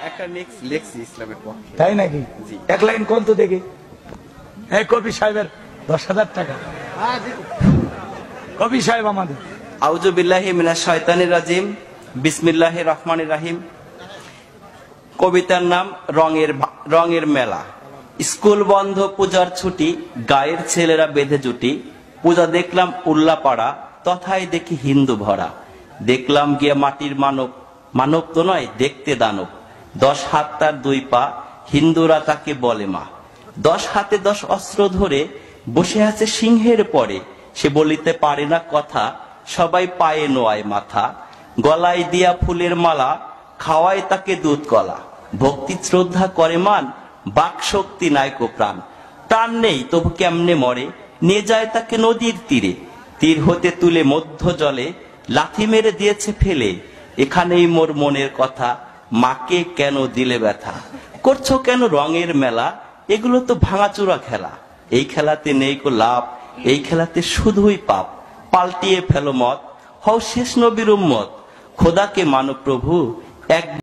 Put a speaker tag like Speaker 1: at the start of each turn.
Speaker 1: একটা লেখছি ইসলামের পক্ষে।
Speaker 2: তাই নাকি? এক লাইন কোন তো দেখি। এই কবি সাহেবের 10,000 টাকা। কবি সাহেব আমাদের।
Speaker 1: আউযু বিল্লাহি মিনাশ শাইতানির রাজিম, বিসমিল্লাহির রহমানির রহিম। কবিতার নাম রঙের মেলা। স্কুল বন্ধ, পূজার ছুটি, গায়ের ছেলেরা বেঁধে জুটি। পূজা দেখলাম উল্লাপাড়া, তথায় দেখি হিন্দু ভরা। দেখলাম গিয়ে মাটির মানব, মানব তো নয় দেখতে দানব। 10 হাত তার 2 পা, হিন্দুরা তাকে বলে মা। 10 হাতে 10 অস্ত্র ধরে বসে আছে সিংহের পরে। সে বলিতে পারে না কথা, সবাই পায়ে নোয়ায় মাথা। গলায় দিয়া ফুলের মালা, খাওয়ায় তাকে দুধ কলা। ভক্তি শ্রদ্ধা করে মান, বাক শক্তি নায়ক প্রাণ। প্রাণ নেই তবু কেমনে মরে, নিয়ে যায় তাকে নদীর তীরে। তীর হতে তুলে মধ্য জলে, লাথি মেরে দিয়েছে ফেলে। এখানেই মোর মনের কথা, মাকে কেন দিলে ব্যথা। করছো কেন রঙের মেলা, এগুলো তো ভাঙাচুরা খেলা। এই খেলাতে নেই কো লাভ, এই খেলাতে শুধুই পাপ। পাল্টিয়ে ফেলো মত, হও শেষ নবীর উম্মত। খোদাকে মানো প্রভু এক।